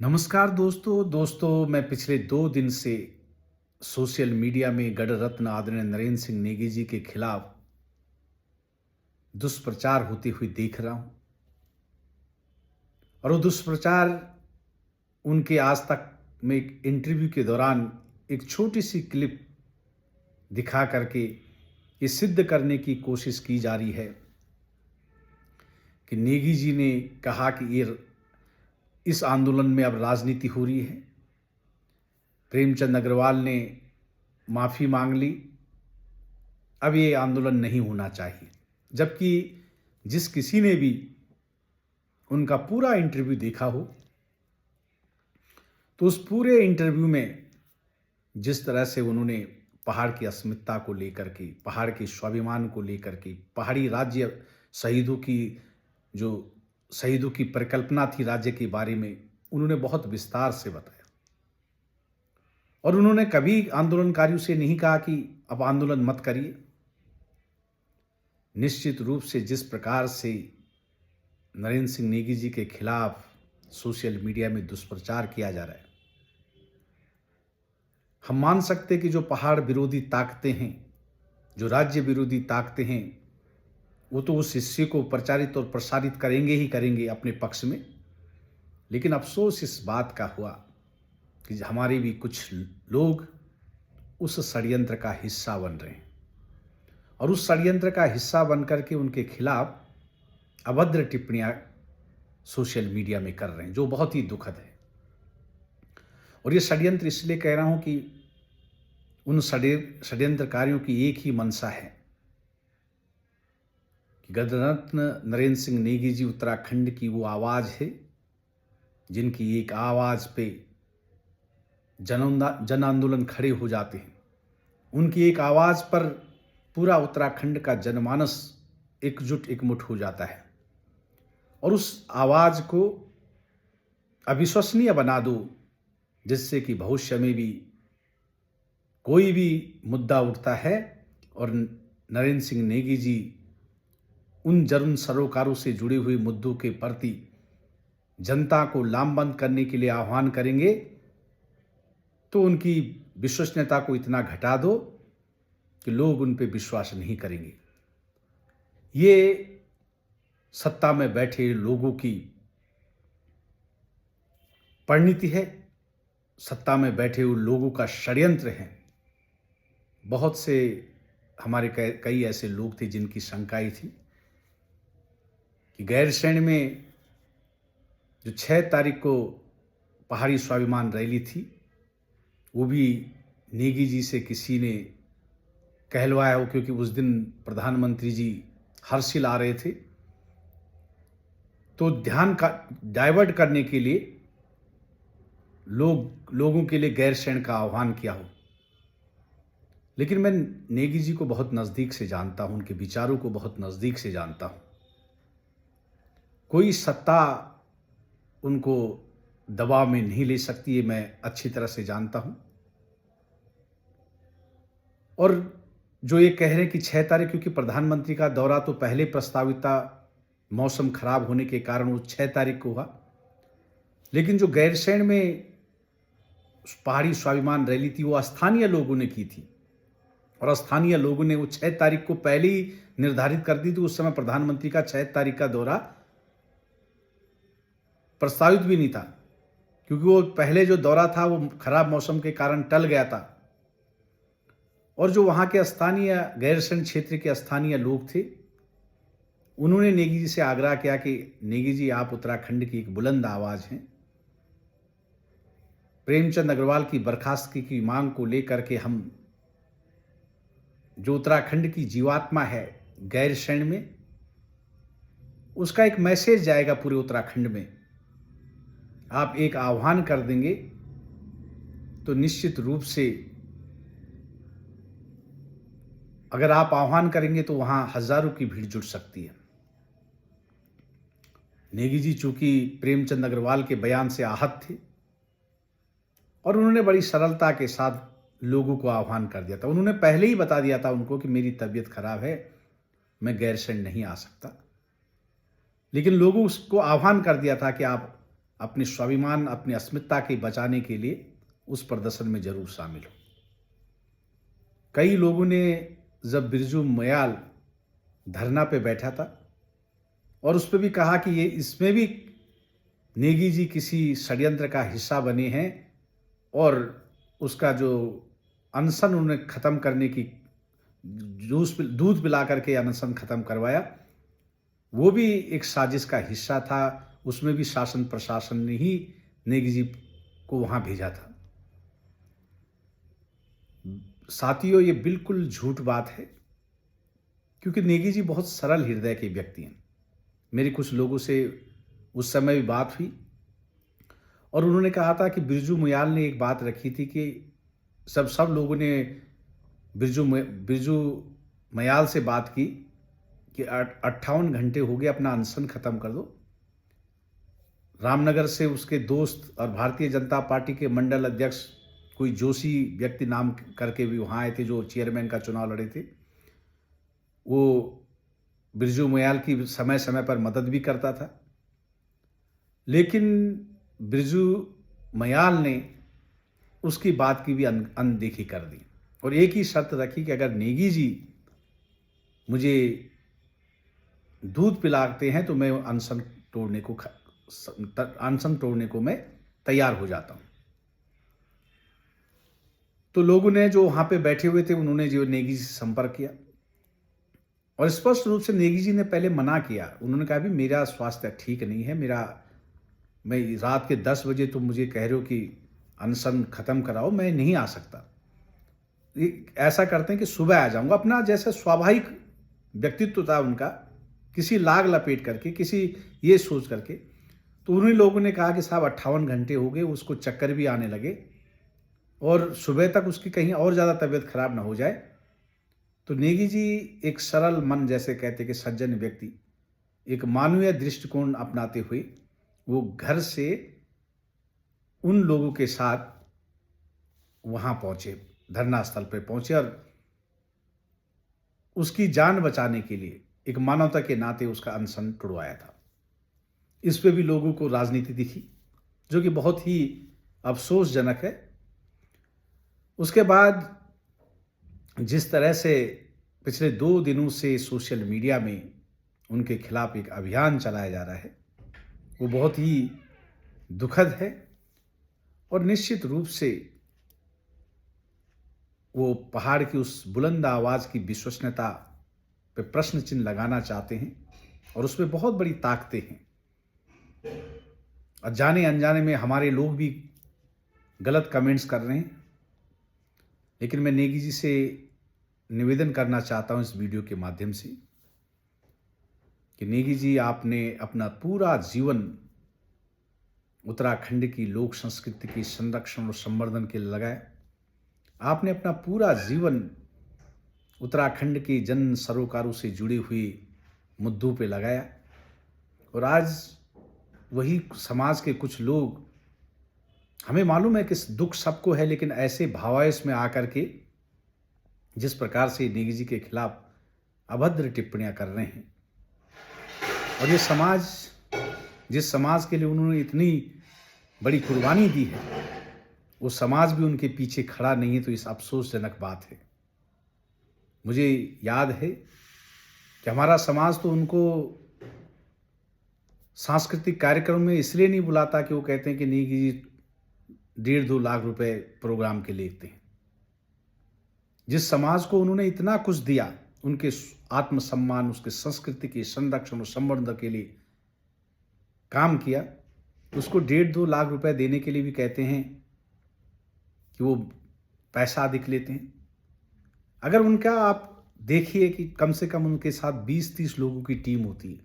नमस्कार दोस्तों मैं पिछले 2 दिन से सोशल मीडिया में गण रत्न आदरणीय नरेंद्र सिंह नेगी जी के खिलाफ दुष्प्रचार होते हुए देख रहा हूं। और वो दुष्प्रचार उनके आज तक में एक इंटरव्यू के दौरान एक छोटी सी क्लिप दिखा करके ये सिद्ध करने की कोशिश की जा रही है कि नेगी जी ने कहा कि ये इस आंदोलन में अब राजनीति हो रही है। प्रेमचंद अग्रवाल ने माफ़ी मांग ली, अब ये आंदोलन नहीं होना चाहिए। जबकि जिस किसी ने भी उनका पूरा इंटरव्यू देखा हो तो उस पूरे इंटरव्यू में जिस तरह से उन्होंने पहाड़ की अस्मिता को लेकर के, पहाड़ के स्वाभिमान को लेकर के, पहाड़ी राज्य शहीदों की परिकल्पना थी राज्य के बारे में, उन्होंने बहुत विस्तार से बताया। और उन्होंने कभी आंदोलनकारियों से नहीं कहा कि अब आंदोलन मत करिए। निश्चित रूप से जिस प्रकार से नरेंद्र सिंह नेगी जी के खिलाफ सोशल मीडिया में दुष्प्रचार किया जा रहा है, हम मान सकते कि जो पहाड़ विरोधी ताकतें हैं, जो राज्य विरोधी ताकतें हैं, वो तो उस हिस्से को प्रचारित और प्रसारित करेंगे ही करेंगे अपने पक्ष में। लेकिन अफसोस इस बात का हुआ कि हमारे भी कुछ लोग उस षड्यंत्र का हिस्सा बन रहे हैं और उस षड्यंत्र का हिस्सा बन करके उनके खिलाफ अभद्र टिप्पणियां सोशल मीडिया में कर रहे हैं, जो बहुत ही दुखद है। और ये षड्यंत्र इसलिए कह रहा हूं कि उन षड्यंत्रकारियों की एक ही मंशा है कि गणरत्न नरेंद्र सिंह नेगी जी उत्तराखंड की वो आवाज़ है जिनकी एक आवाज़ पे जन आंदोलन खड़े हो जाते हैं। उनकी एक आवाज़ पर पूरा उत्तराखंड का जनमानस एकमुठ हो जाता है और उस आवाज़ को अविश्वसनीय बना दो, जिससे कि भविष्य में भी कोई भी मुद्दा उठता है और नरेंद्र सिंह नेगी जी उन जन सरोकारों से जुड़े हुए मुद्दों के प्रति जनता को लामबंद करने के लिए आह्वान करेंगे, तो उनकी विश्वसनीयता को इतना घटा दो कि लोग उन पर विश्वास नहीं करेंगे। ये सत्ता में बैठे लोगों की परिणति है, सत्ता में बैठे हुए लोगों का षड्यंत्र है। बहुत से हमारे कई ऐसे लोग थे जिनकी शंकाएं थी कि गैरसैंण में जो 6 तारीख को पहाड़ी स्वाभिमान रैली थी, वो भी नेगी जी से किसी ने कहलवाया हो, क्योंकि उस दिन प्रधानमंत्री जी हर्षिल आ रहे थे, तो ध्यान का डाइवर्ट करने के लिए लोगों के लिए गैरसैंण का आह्वान किया हो। लेकिन मैं नेगी जी को बहुत नज़दीक से जानता हूं, उनके विचारों को बहुत नज़दीक से जानता हूं। कोई सत्ता उनको दबाव में नहीं ले सकती, ये मैं अच्छी तरह से जानता हूं। और जो ये कह रहे हैं कि 6 तारीख, क्योंकि प्रधानमंत्री का दौरा तो पहले प्रस्तावित था, मौसम खराब होने के कारण वो 6 तारीख को हुआ। लेकिन जो गैरसैंण में पहाड़ी स्वाभिमान रैली थी, वो स्थानीय लोगों ने की थी और स्थानीय लोगों ने वो 6 तारीख को पहले ही निर्धारित कर दी थी। उस समय प्रधानमंत्री का 6 तारीख का दौरा प्रस्तावित भी नहीं था, क्योंकि वो पहले जो दौरा था वो खराब मौसम के कारण टल गया था। और जो वहाँ के स्थानीय गैरसैंण क्षेत्र के स्थानीय लोग थे, उन्होंने नेगी जी से आग्रह किया कि नेगी जी, आप उत्तराखंड की एक बुलंद आवाज़ हैं। प्रेमचंद अग्रवाल की बर्खास्तगी की मांग को लेकर के हम, जो उत्तराखंड की जीवात्मा है गैरसैंण में, उसका एक मैसेज जाएगा पूरे उत्तराखंड में। आप एक आह्वान कर देंगे तो निश्चित रूप से, अगर आप आह्वान करेंगे तो वहां हजारों की भीड़ जुट सकती है। नेगी जी चूंकि प्रेमचंद अग्रवाल के बयान से आहत थे और उन्होंने बड़ी सरलता के साथ लोगों को आह्वान कर दिया था। उन्होंने पहले ही बता दिया था उनको कि मेरी तबीयत खराब है, मैं गैरसैंण नहीं आ सकता। लेकिन लोगों उसको आह्वान कर दिया था कि आप अपने स्वाभिमान, अपनी अस्मिता के बचाने के लिए उस प्रदर्शन में जरूर शामिल हो। कई लोगों ने जब बिरजू मयाल धरना पे बैठा था और उस पर भी कहा कि ये इसमें भी नेगी जी किसी षड्यंत्र का हिस्सा बने हैं और उसका जो अनशन उन्होंने खत्म करने की दूध पिला करके अनशन खत्म करवाया, वो भी एक साजिश का हिस्सा था। उसमें भी शासन प्रशासन ने ही नेगी जी को वहां भेजा था। साथियों, ये बिल्कुल झूठ बात है, क्योंकि नेगी जी बहुत सरल हृदय के व्यक्ति हैं। मेरी कुछ लोगों से उस समय भी बात हुई और उन्होंने कहा था कि बिरजू मयाल ने एक बात रखी थी कि सब लोगों ने बिरजू मयाल से बात की कि 58 घंटे हो गए, अपना अनशन खत्म कर दो। रामनगर से उसके दोस्त और भारतीय जनता पार्टी के मंडल अध्यक्ष कोई जोशी व्यक्ति नाम करके भी वहाँ आए थे, जो चेयरमैन का चुनाव लड़े थे। वो बिरजू मयाल की समय समय पर मदद भी करता था, लेकिन बिरजू मयाल ने उसकी बात की भी अनदेखी कर दी और एक ही शर्त रखी कि अगर नेगी जी मुझे दूध पिलाते हैं तो मैं अनशन तोड़ने को मैं तैयार हो जाता हूं। तो लोगों ने जो वहां पे बैठे हुए थे उन्होंने जो नेगी जी से संपर्क किया और स्पष्ट रूप से नेगी जी ने पहले मना किया। उन्होंने कहा भी मेरा स्वास्थ्य ठीक नहीं है, मैं रात के 10 बजे तुम मुझे कह रहे हो कि अनशन खत्म कराओ, मैं नहीं आ सकता। ऐसा करते हैं कि सुबह आ जाऊंगा। अपना जैसे स्वाभाविक व्यक्तित्व था उनका, किसी लाग लपेट करके, किसी ये सोच करके। तो उन्हीं लोगों ने कहा कि साहब 58 घंटे हो गए, उसको चक्कर भी आने लगे और सुबह तक उसकी कहीं और ज़्यादा तबीयत खराब ना हो जाए। तो नेगी जी एक सरल मन, जैसे कहते कि सज्जन व्यक्ति, एक मानवीय दृष्टिकोण अपनाते हुए वो घर से उन लोगों के साथ वहां पहुंचे, धरना स्थल पर पहुंचे और उसकी जान बचाने के लिए एक मानवता के नाते उसका अनशन तुड़वाया था। इस पे भी लोगों को राजनीति दिखी, जो कि बहुत ही अफसोसजनक है। उसके बाद जिस तरह से पिछले 2 दिनों से सोशल मीडिया में उनके खिलाफ एक अभियान चलाया जा रहा है, वो बहुत ही दुखद है और निश्चित रूप से वो पहाड़ की उस बुलंद आवाज की विश्वसनीयता पे प्रश्न चिन्ह लगाना चाहते हैं और उसमें बहुत बड़ी ताकतें हैं। और जाने अनजाने में हमारे लोग भी गलत कमेंट्स कर रहे हैं, लेकिन मैं नेगी जी से निवेदन करना चाहता हूं इस वीडियो के माध्यम से कि नेगी जी, आपने अपना पूरा जीवन उत्तराखंड की लोक संस्कृति की संरक्षण और संवर्धन के लिए लगाया। आपने अपना पूरा जीवन उत्तराखंड के जन सरोकारों से जुड़ी हुई मुद्दों पे लगाया और आज वही समाज के कुछ लोग, हमें मालूम है कि दुख सबको है, लेकिन ऐसे भावावेश में आकर के जिस प्रकार से नेगी जी के खिलाफ अभद्र टिप्पणियां कर रहे हैं और ये समाज, जिस समाज के लिए उन्होंने इतनी बड़ी कुर्बानी दी है, वो समाज भी उनके पीछे खड़ा नहीं है, तो इस अफसोसजनक बात है। मुझे याद है कि हमारा समाज तो उनको सांस्कृतिक कार्यक्रम में इसलिए नहीं बुलाता कि वो कहते हैं कि नेगी जी 1.5-2 लाख रुपए प्रोग्राम के लेते हैं। जिस समाज को उन्होंने इतना कुछ दिया, उनके आत्मसम्मान, उसके संस्कृति के संरक्षण और संवर्धन के लिए काम किया, उसको 1.5-2 लाख रुपए देने के लिए भी कहते हैं कि वो पैसा अधिक लेते हैं। अगर उनका आप देखिए कि कम से कम उनके साथ 20-30 लोगों की टीम होती है,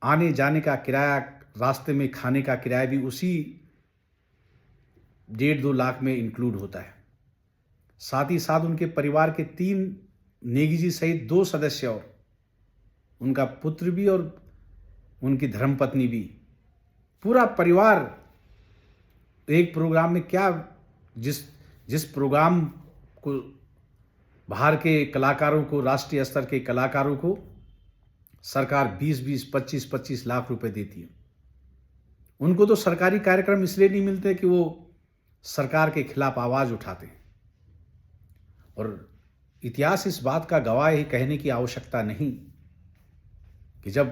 आने जाने का किराया, रास्ते में खाने का किराया भी उसी 1.5-2 लाख में इंक्लूड होता है। साथ ही साथ उनके परिवार के 3 नेगी जी सहित 2 सदस्य और उनका पुत्र भी और उनकी धर्मपत्नी भी, पूरा परिवार एक प्रोग्राम में, क्या जिस प्रोग्राम को बाहर के कलाकारों को, राष्ट्रीय स्तर के कलाकारों को सरकार 20-20, 25-25 लाख रुपए देती है, उनको तो सरकारी कार्यक्रम इसलिए नहीं मिलते कि वो सरकार के खिलाफ आवाज उठाते हैं। और इतिहास इस बात का गवाह है, कहने की आवश्यकता नहीं कि जब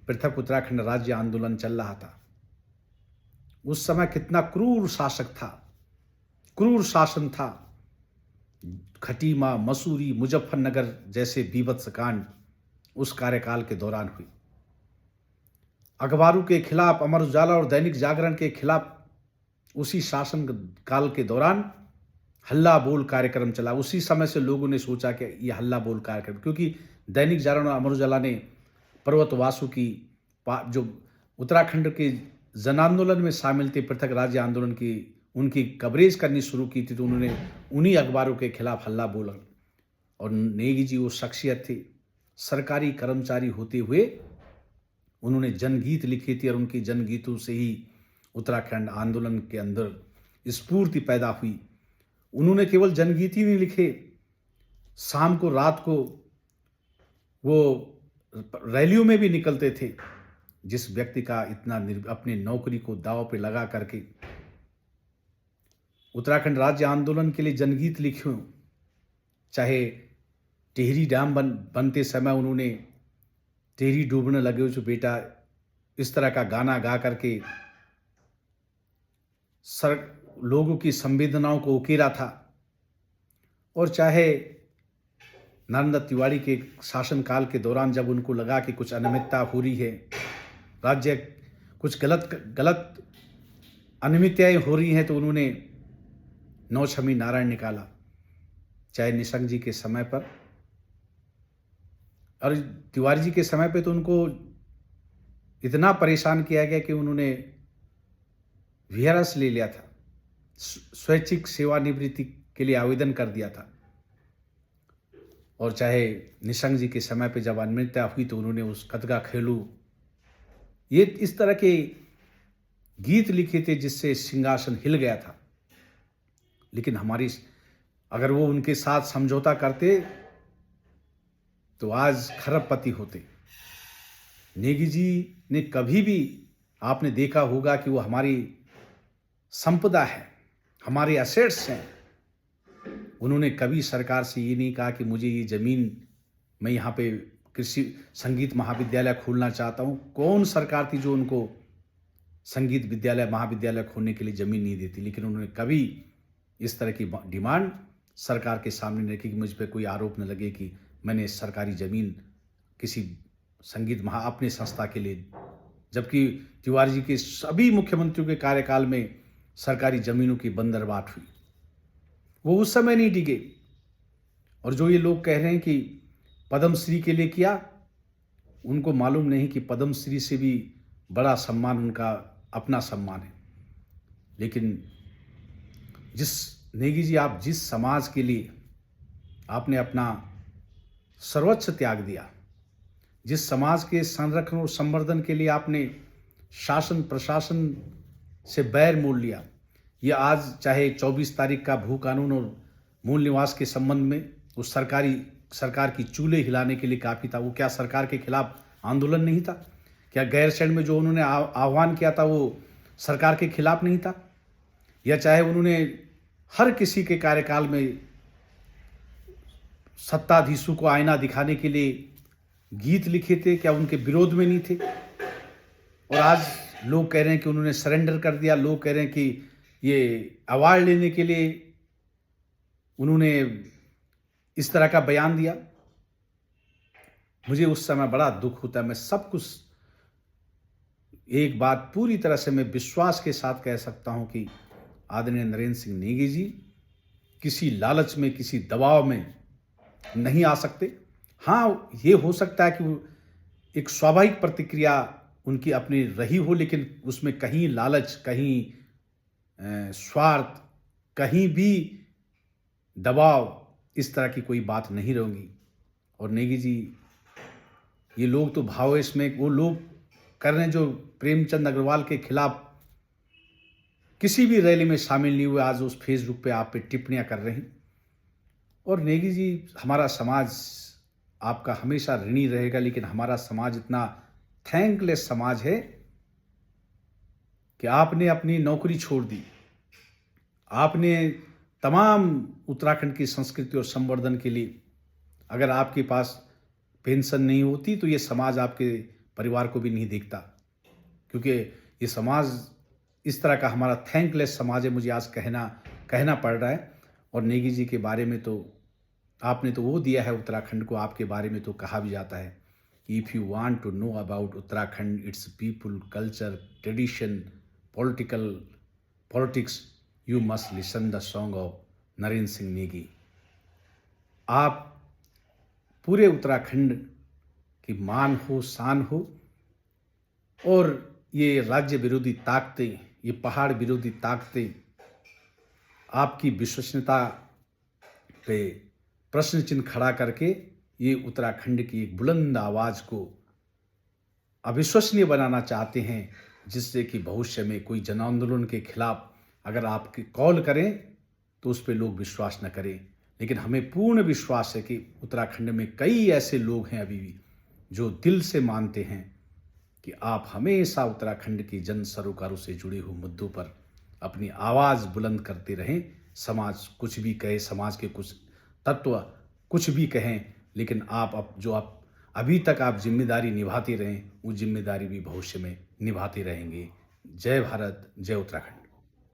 पृथक उत्तराखंड राज्य आंदोलन चल रहा था, उस समय कितना क्रूर शासक था, क्रूर शासन था। खटीमा, मसूरी, मुजफ्फरनगर जैसे बीभत्स कांड उस कार्यकाल के दौरान हुई। अखबारों के खिलाफ, अमर उजाला और दैनिक जागरण के खिलाफ उसी शासन काल के दौरान हल्ला बोल कार्यक्रम चला। उसी समय से लोगों ने सोचा कि यह हल्ला बोल कार्यक्रम, क्योंकि दैनिक जागरण और अमर उजाला ने पर्वतवासों की जो उत्तराखंड के जन आंदोलन में शामिल थे, पृथक राज्य आंदोलन की, उनकी कवरेज करनी शुरू की थी। तो उन्होंने उन्हीं अखबारों के खिलाफ हल्ला बोला। और नेगी जी वो शख्सियत थी, सरकारी कर्मचारी होते हुए उन्होंने जनगीत लिखे थे और उनकी जनगीतों से ही उत्तराखंड आंदोलन के अंदर स्फूर्ति पैदा हुई। उन्होंने केवल जनगीत ही नहीं लिखे, शाम को, रात को वो रैलियों में भी निकलते थे। जिस व्यक्ति का इतना अपनी नौकरी को दांव पे लगा करके उत्तराखंड राज्य आंदोलन के लिए जनगीत लिखे हों, चाहे टिहरी डैम बनते समय उन्होंने टिहरी डूबने लगे जो बेटा, इस तरह का गाना गा करके लोगों की संवेदनाओं को उकेरा था। और चाहे नरेंद्र तिवारी के शासनकाल के दौरान जब उनको लगा कि कुछ अनियमितता हो रही है, राज्य कुछ गलत अनियमितताएं हो रही हैं, तो उन्होंने नौछमी नारायण निकाला। चाहे निशंक जी के समय पर और तिवारी जी के समय पे तो उनको इतना परेशान किया गया कि उन्होंने वीआरएस ले लिया था, स्वैच्छिक सेवानिवृत्ति के लिए आवेदन कर दिया था। और चाहे निशंक जी के समय पे जब अनियमितता हुई तो उन्होंने उस कदका खेलू, ये इस तरह के गीत लिखे थे जिससे सिंहासन हिल गया था। लेकिन अगर वो उनके साथ समझौता करते तो आज खरबपति होते। नेगी जी ने कभी भी, आपने देखा होगा कि वो हमारी संपदा है, हमारे एसेट्स हैं। उन्होंने कभी सरकार से ये नहीं कहा कि मुझे ये ज़मीन, मैं यहाँ पे कृषि संगीत महाविद्यालय खोलना चाहता हूँ। कौन सरकार थी जो उनको संगीत विद्यालय महाविद्यालय खोलने के लिए ज़मीन नहीं देती? लेकिन उन्होंने कभी इस तरह की डिमांड सरकार के सामने नहीं रखी कि मुझ पर कोई आरोप न लगे कि मैंने सरकारी ज़मीन किसी संगीत अपने संस्था के लिए। जबकि तिवारी जी के सभी मुख्यमंत्रियों के कार्यकाल में सरकारी ज़मीनों की बंदरबाट हुई, वो उस समय नहीं डिगे। और जो ये लोग कह रहे हैं कि पद्मश्री के लिए किया, उनको मालूम नहीं कि पद्मश्री से भी बड़ा सम्मान उनका अपना सम्मान है। लेकिन नेगी जी, आप जिस समाज के लिए आपने अपना सर्वोच्च त्याग दिया, जिस समाज के संरक्षण और संवर्धन के लिए आपने शासन प्रशासन से बैर मोल लिया, यह आज चाहे 24 तारीख का भू कानून और मूल निवास के संबंध में उस सरकार की चूल्हे हिलाने के लिए काफ़ी था। वो क्या सरकार के खिलाफ आंदोलन नहीं था? क्या गैरसैंण में जो उन्होंने आह्वान किया था वो सरकार के खिलाफ नहीं था? या चाहे उन्होंने हर किसी के कार्यकाल में सत्ताधीशों को आईना दिखाने के लिए गीत लिखे थे, क्या उनके विरोध में नहीं थे? और आज लोग कह रहे हैं कि उन्होंने सरेंडर कर दिया। लोग कह रहे हैं कि ये अवार्ड लेने के लिए उन्होंने इस तरह का बयान दिया। मुझे उस समय बड़ा दुख होता है। मैं सब कुछ, एक बात पूरी तरह से मैं विश्वास के साथ कह सकता हूं कि आदरणीय नरेंद्र सिंह नेगी जी किसी लालच में, किसी दबाव में नहीं आ सकते। हाँ, ये हो सकता है कि एक स्वाभाविक प्रतिक्रिया उनकी अपनी रही हो, लेकिन उसमें कहीं लालच, कहीं स्वार्थ, कहीं भी दबाव, इस तरह की कोई बात नहीं रहेगी। और नेगी जी, ये लोग तो भावेश में वो लोग कर रहे हैं जो प्रेमचंद अग्रवाल के खिलाफ किसी भी रैली में शामिल नहीं हुए, आज उस फेसबुक पे आप पे टिप्पणियां कर रहे हैं। और नेगी जी, हमारा समाज आपका हमेशा ऋणी रहेगा, लेकिन हमारा समाज इतना थैंकलेस समाज है कि आपने अपनी नौकरी छोड़ दी, आपने तमाम उत्तराखंड की संस्कृति और संवर्धन के लिए, अगर आपके पास पेंशन नहीं होती तो ये समाज आपके परिवार को भी नहीं देखता, क्योंकि ये समाज इस तरह का हमारा थैंकलेस समाज है, मुझे आज कहना पड़ रहा है। और नेगी जी के बारे में तो आपने तो वो दिया है उत्तराखंड को, आपके बारे में तो कहा भी जाता है कि if you want to know about Uttarakhand, its people, culture, tradition, politics, you must listen the song of Narendra Singh Negi. आप पूरे उत्तराखंड की मान हो, शान हो, और ये राज्य विरोधी ताकतें, ये पहाड़ विरोधी ताकतें आपकी विश्वसनीयता पे प्रश्न चिन्ह खड़ा करके ये उत्तराखंड की एक बुलंद आवाज़ को अविश्वसनीय बनाना चाहते हैं, जिससे कि भविष्य में कोई जन आंदोलन के खिलाफ अगर आप कॉल करें तो उस पर लोग विश्वास न करें। लेकिन हमें पूर्ण विश्वास है कि उत्तराखंड में कई ऐसे लोग हैं अभी भी जो दिल से मानते हैं कि आप हमेशा उत्तराखंड की जन सरोकारों से जुड़े हुए मुद्दों पर अपनी आवाज़ बुलंद करते रहें। समाज कुछ भी कहे, समाज के कुछ तत्व कुछ भी कहें, लेकिन आप अभी तक आप जिम्मेदारी निभाते रहें, वो जिम्मेदारी भी भविष्य में निभाते रहेंगे। जय भारत, जय उत्तराखंड।